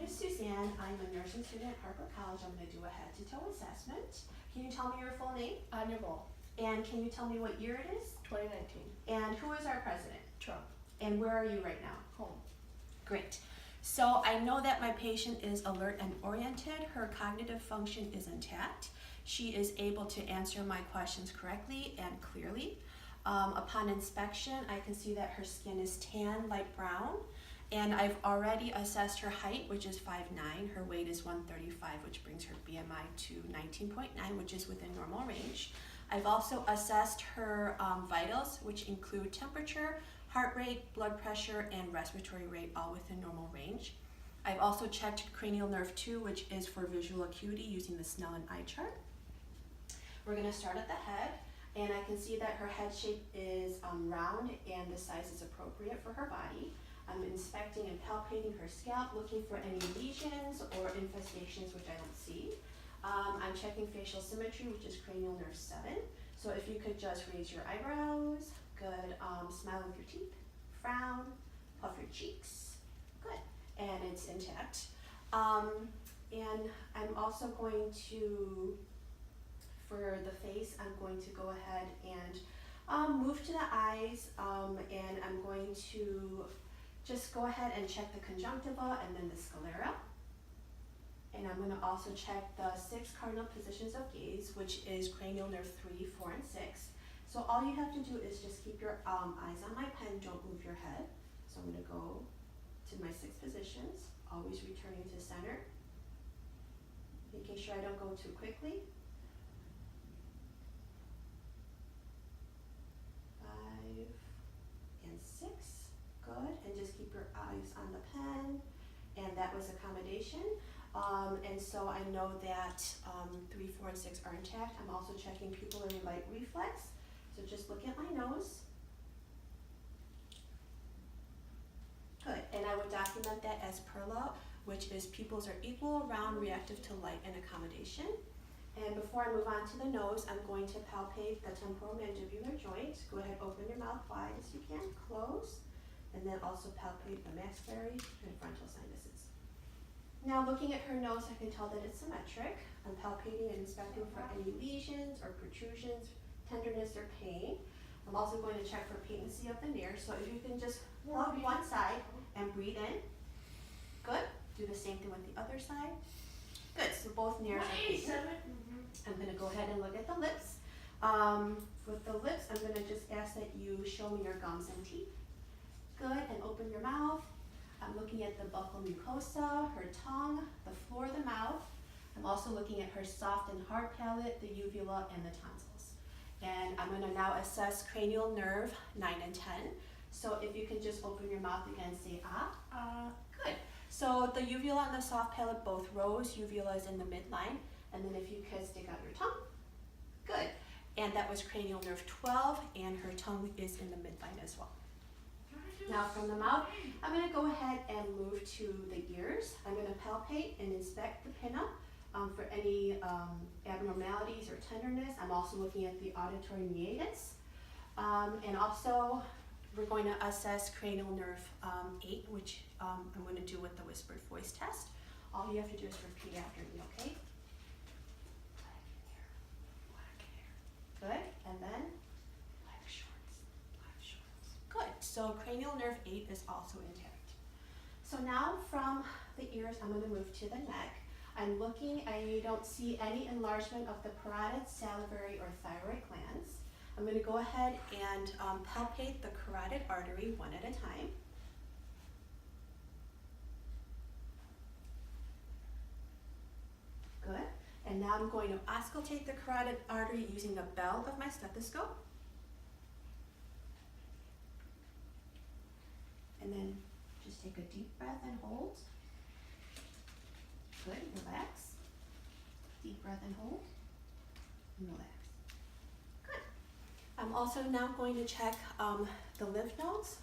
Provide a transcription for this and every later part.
is Suzanne. I'm a nursing student at Harper College. I'm going to do a head-to-toe assessment. Can you tell me your full name? Anya Ball, And can you tell me what year it is? 2019. And who is our president? Trump. And where are you right now? Home. Great. So I know that my patient is alert and oriented. Her cognitive function is intact. She is able to answer my questions correctly and clearly. Upon inspection, I can see that her skin is tan, light brown, and I've already assessed her height, which is 5'9". Her weight is 135, which brings her BMI to 19.9, which is within normal range. I've also assessed her vitals, which include temperature, heart rate, blood pressure, and respiratory rate, all within normal range. I've also checked cranial nerve 2, which is for visual acuity using the Snellen eye chart. We're going to start at the head, and I can see that her head shape is round and the size is appropriate for her body. I'm inspecting and palpating her scalp, looking for any lesions or infestations, which I don't see. I'm checking facial symmetry, which is cranial nerve 7. So if you could just raise your eyebrows, good, smile with your teeth, frown, puff your cheeks, good, and it's intact. And I'm also going to, for the face, I'm going to go ahead and move to the eyes, and I'm going to just go ahead and check the conjunctiva and then the sclera. And I'm going to also check the 6 cardinal positions of gaze, which is cranial nerve 3, 4, and 6. So all you have to do is just keep your eyes on my pen, don't move your head. So I'm going to go to my 6 positions, always returning to center, making sure I don't go too quickly. 5 and 6, good, and just keep your eyes on the pen, and that was accommodation. And so I know that 3, 4, and 6 are intact. I'm also checking pupillary light reflex. So just look at my nose. Good, and I would document that as PERLA, which is pupils are equal, round, reactive to light, and accommodation. And before I move on to the nose, I'm going to palpate the temporomandibular joint. Go ahead, open your mouth wide as you can, close, and then also palpate the maxillary and frontal sinuses. Now looking at her nose, I can tell that it's symmetric. I'm palpating and inspecting for any lesions or protrusions, tenderness, or pain. I'm also going to check for patency of the nares. So if you can just plug one side and breathe in. Good. Do the same thing with the other side. Good. So both nares are patent. I'm going to go ahead and look at the lips. With the lips, I'm going to just ask that you show me your gums and teeth. Good. And open your mouth. I'm looking at the buccal mucosa, her tongue, the floor of the mouth. I'm also looking at her soft and hard palate, the uvula, and the tonsils. And I'm going to now assess cranial nerve 9 and 10. So if you can just open your mouth again, say ah. Good. So the uvula and the soft palate both rose. Uvula is in the midline. And then if you could stick out your tongue. Good. And that was cranial nerve 12, and her tongue is in the midline as well. Now from the mouth, I'm going to go ahead and move to the ears. I'm going to palpate and inspect the pinna for any abnormalities or tenderness. I'm also looking at the auditory meatus. And also, we're going to assess cranial nerve 8, which I'm going to do with the whispered voice test. All you have to do is repeat after me, okay? Black hair. Good. And then black shorts. Good. So cranial nerve 8 is also intact. So now from the ears, I'm going to move to the neck. I'm looking, I don't see any enlargement of the parotid, salivary, or thyroid glands. I'm going to go ahead and palpate the carotid artery one at a time. Good. And now I'm going to auscultate the carotid artery using the bell of my stethoscope. And then just take a deep breath and hold. Good, relax. Deep breath and hold. And relax. Good. I'm also now going to check the lymph nodes.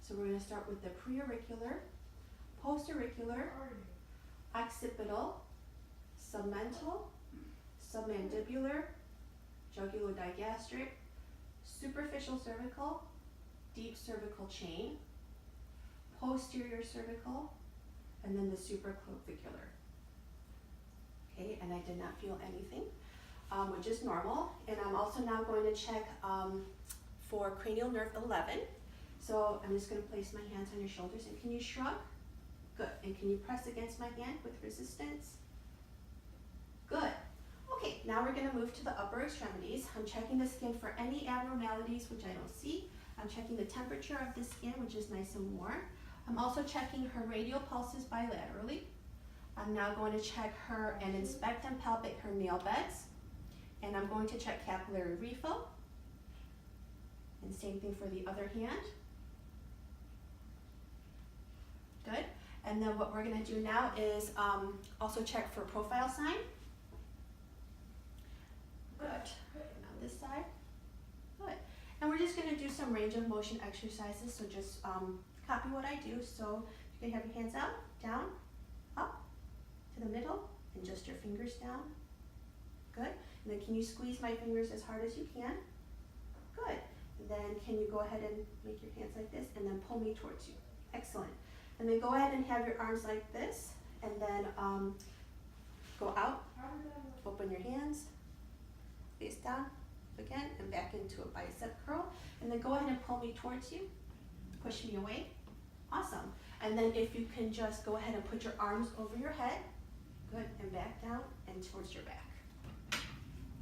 So we're going to start with the preauricular, postauricular, occipital, submental, submandibular, jugulodigastric, superficial cervical, deep cervical chain, posterior cervical, and then the supraclavicular. Okay, and I did not feel anything, which is normal. And I'm also now going to check for cranial nerve 11. So I'm just going to place my hands on your shoulders, and can you shrug? Good. And can you press against my hand with resistance? Good. Okay, now we're going to move to the upper extremities. I'm checking the skin for any abnormalities, which I don't see. I'm checking the temperature of the skin, which is nice and warm. I'm also checking her radial pulses bilaterally. I'm now going to check her and inspect and palpate her nail beds. And I'm going to check capillary refill. And same thing for the other hand. Good. And then what we're going to do now is also check for profile sign. Good. And on this side. Good. And we're just going to do some range of motion exercises. So just copy what I do. So you can have your hands out, down, up, to the middle, and just your fingers down. Good. And then can you squeeze my fingers as hard as you can? Good. And then can you go ahead and make your hands like this and then pull me towards you? Excellent. And then go ahead and have your arms like this, and then go out, open your hands, face down again, and back into a bicep curl. And then go ahead and pull me towards you, push me away. Awesome. And then if you can just go ahead and put your arms over your head, good, and back down and towards your back.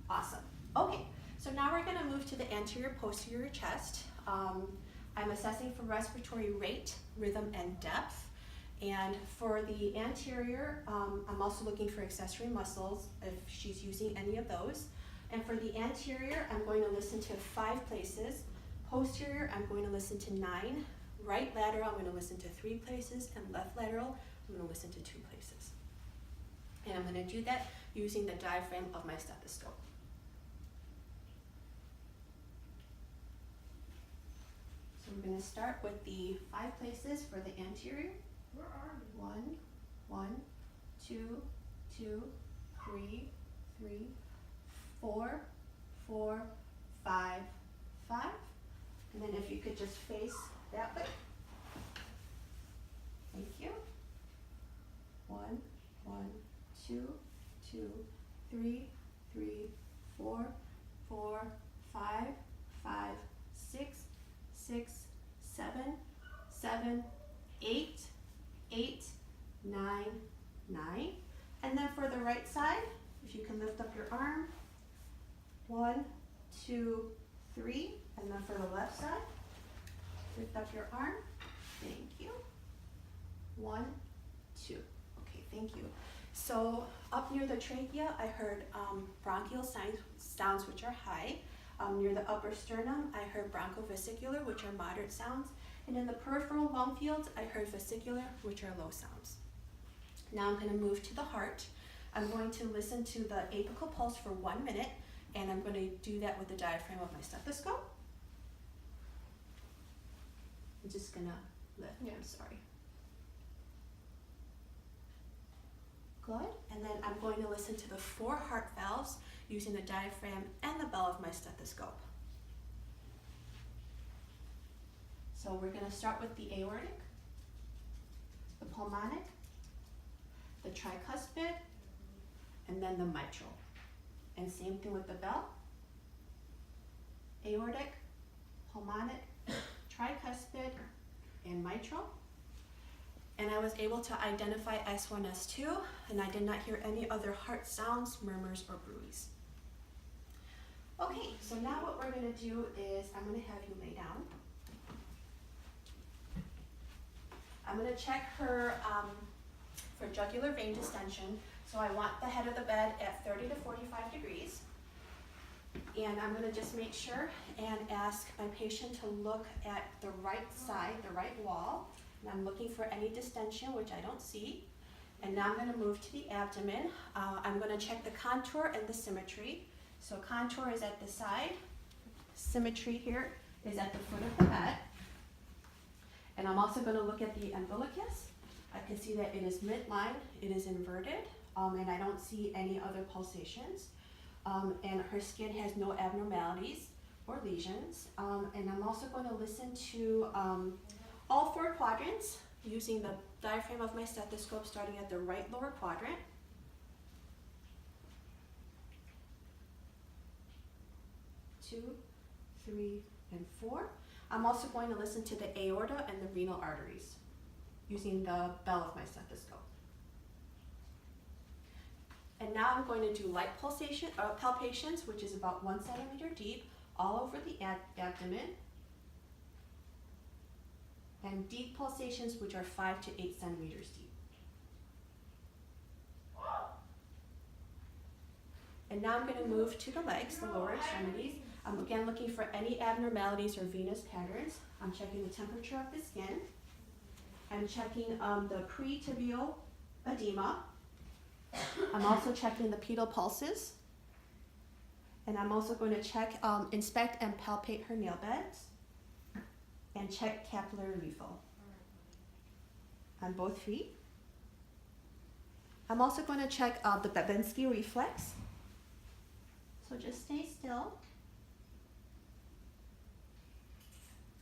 Awesome. Okay, so now we're going to move to the anterior posterior chest. I'm assessing for respiratory rate, rhythm, and depth. And for the anterior, I'm also looking for accessory muscles if she's using any of those. And for the anterior, I'm going to listen to 5 places. Posterior, I'm going to listen to 9. Right lateral, I'm going to listen to 3 places. And left lateral, I'm going to listen to 2 places. And I'm going to do that using the diaphragm of my stethoscope. So we're going to start with the 5 places for the anterior. Where are you? 1, 2, 2, 3, 3, 4, 4, 5, 5. And then if you could just face that way. Thank you. 1, 2, 2, 3, 3, 4, 4, 5, 5, 6, 6, 7, 7, 8, 8, 9, 9. And then for the right side, if you can lift up your arm, 1, 2, 3. And then for the left side, lift up your arm. Thank you. 1, 2. Okay, thank you. So up near the trachea, I heard bronchial sounds which are high. Near the upper sternum, I heard bronchovesicular, which are moderate sounds. And in the peripheral lung fields, I heard vesicular, which are low sounds. Now I'm going to move to the heart. I'm going to listen to the apical pulse for 1 minute, and I'm going to do that with the diaphragm of my stethoscope. I'm just going to lift. Yeah, sorry. Good. And then I'm going to listen to the 4 heart valves using the diaphragm and the bell of my stethoscope. So we're going to start with the aortic, the pulmonic, the tricuspid, and then the mitral. And same thing with the bell. Aortic, pulmonic, tricuspid, and mitral. And I was able to identify S1, S2, and I did not hear any other heart sounds, murmurs, or bruits. Okay, so now what we're going to do is I'm going to have you lay down. I'm going to check her for jugular vein distension. So I want the head of the bed at 30 to 45 degrees. And I'm going to just make sure and ask my patient to look at the right side, the right wall. And I'm looking for any distension, which I don't see. And now I'm going to move to the abdomen. I'm going to check the contour and the symmetry. So contour is at the side. Symmetry here is at the foot of the bed. And I'm also going to look at the umbilicus. I can see that it is midline, it is inverted, and I don't see any other pulsations. And her skin has no abnormalities or lesions. And I'm also going to listen to all 4 quadrants using the diaphragm of my stethoscope starting at the right lower quadrant. Two, three, and four. I'm also going to listen to the aorta and the renal arteries using the bell of my stethoscope. And now I'm going to do light palpations, which is about 1 centimeter deep, all over the abdomen, and deep pulsations, which are 5 to 8 centimeters deep. And now I'm going to move to the legs, the lower extremities. I'm again looking for any abnormalities or venous patterns. I'm checking the temperature of the skin. I'm checking the pre-tibial edema. I'm also checking the pedal pulses. And I'm also going to check, inspect and palpate her nail beds. And check capillary refill on both feet. I'm also going to check the Babinski reflex. So just stay still.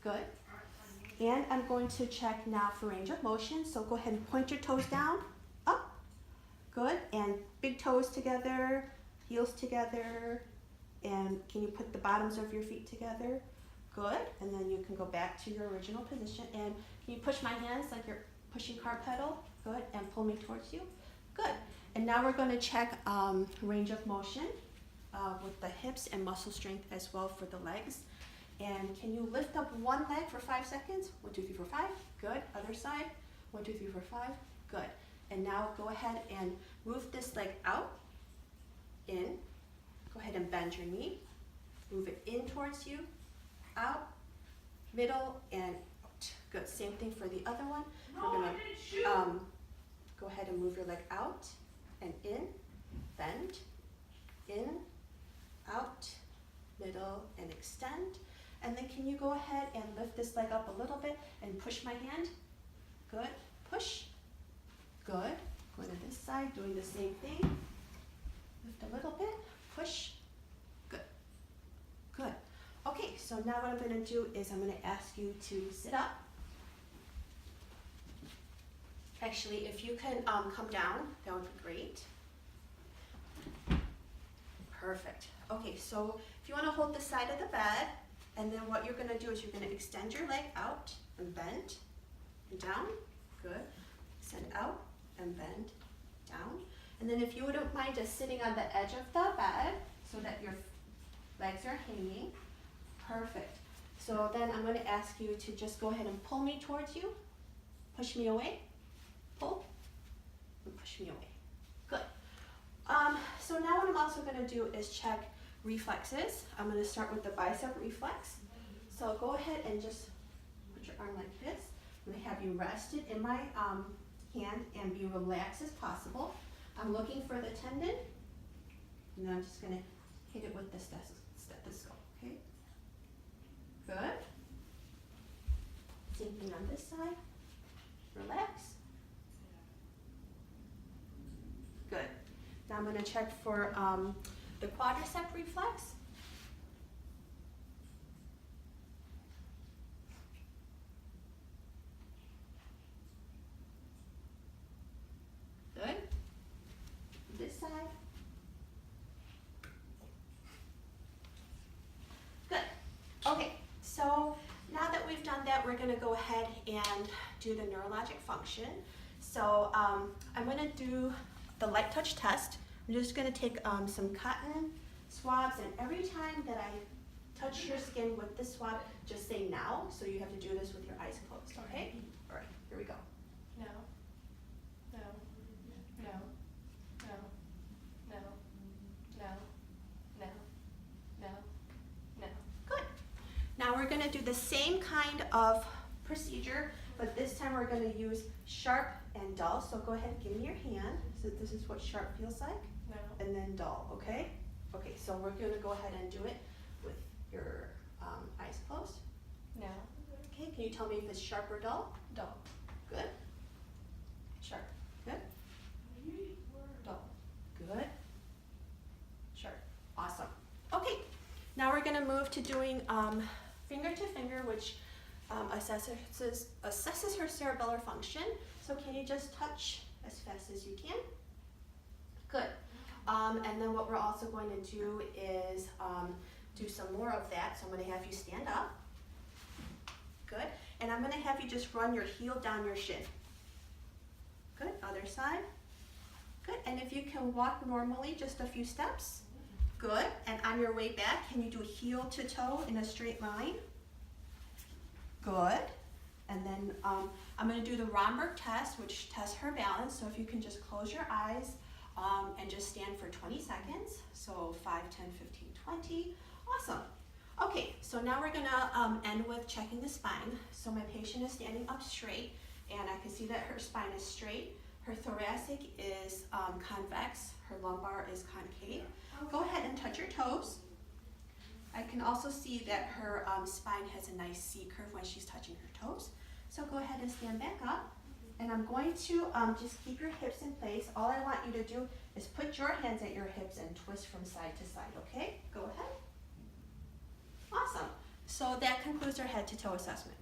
Good. And I'm going to check now for range of motion. So go ahead and point your toes down, up. Good. And big toes together, heels together. And can you put the bottoms of your feet together? Good. And then you can go back to your original position. And can you push my hands like you're pushing car pedal? Good. And pull me towards you. Good. And now we're going to check range of motion with the hips and muscle strength as well for the legs. And can you lift up one leg for 5 seconds? 1, 2, 3, 4, 5. Good. Other side. 1, 2, 3, 4, 5. Good. And now go ahead and move this leg out, in. Go ahead and bend your knee. Move it in towards you, out, middle, and out. Good. Same thing for the other one. We're going to go ahead and move your leg out and in, bend, in, out, middle, and extend. And then can you go ahead and lift this leg up a little bit and push my hand? Good. Push. Good. Going to this side, doing the same thing. Lift a little bit. Push. Good. Good. Okay, so now what I'm going to do is I'm going to ask you to sit up. Actually, if you can come down, that would be great. Perfect. Okay, so if you want to hold the side of the bed, and then what you're going to do is you're going to extend your leg out and bend and down. Good. Extend out and bend down. And then if you wouldn't mind just sitting on the edge of the bed so that your legs are hanging. Perfect. So then I'm going to ask you to just go ahead and pull me towards you. Push me away. Pull. And push me away. Good. So now what I'm also going to do is check reflexes. I'm going to start with the bicep reflex. So go ahead and just put your arm like this. I'm going to have you rested in my hand and be relaxed as possible. I'm looking for the tendon, and then I'm just going to hit it with the stethoscope, okay? Good. Same thing on this side. Relax. Good. Now I'm going to check for the quadricep reflex. Good. This side. Good. Okay, so now that we've done that, we're going to go ahead and do the neurologic function. So I'm going to do the light touch test. I'm just going to take some cotton swabs, and every time that I touch your skin with the swab, just say now. So you have to do this with your eyes closed, okay? All right, here we go. No. No. No. No. No. No. No. No. No. Good. Now we're going to do the same kind of procedure, but this time we're going to use sharp and dull. So go ahead and give me your hand. So this is what sharp feels like. No. And then dull, okay? Okay, so we're going to go ahead and do it with your eyes closed. No. Okay, can you tell me if it's sharp or dull? Dull. Good. Sharp. Good. Dull. Good. Sharp. Awesome. Okay, now we're going to move to doing finger to finger, which assesses her cerebellar function. So can you just touch as fast as you can? Good. And then what we're also going to do is do some more of that. So I'm going to have you stand up. Good. And I'm going to have you just run your heel down your shin. Good. Other side. Good. And if you can walk normally, just a few steps. Good. And on your way back, can you do heel to toe in a straight line? Good. And then I'm going to do the Romberg test, which tests her balance. So if you can just close your eyes and just stand for 20 seconds. So 5, 10, 15, 20. Awesome. Okay, so now we're going to end with checking the spine. So my patient is standing up straight, and I can see that her spine is straight. Her thoracic is convex. Her lumbar is concave. Go ahead and touch your toes. I can also see that her spine has a nice C curve when she's touching her toes. So go ahead and stand back up. And I'm going to just keep your hips in place. All I want you to do is put your hands at your hips and twist from side to side, okay? Go ahead. Awesome. So that concludes our head to toe assessment.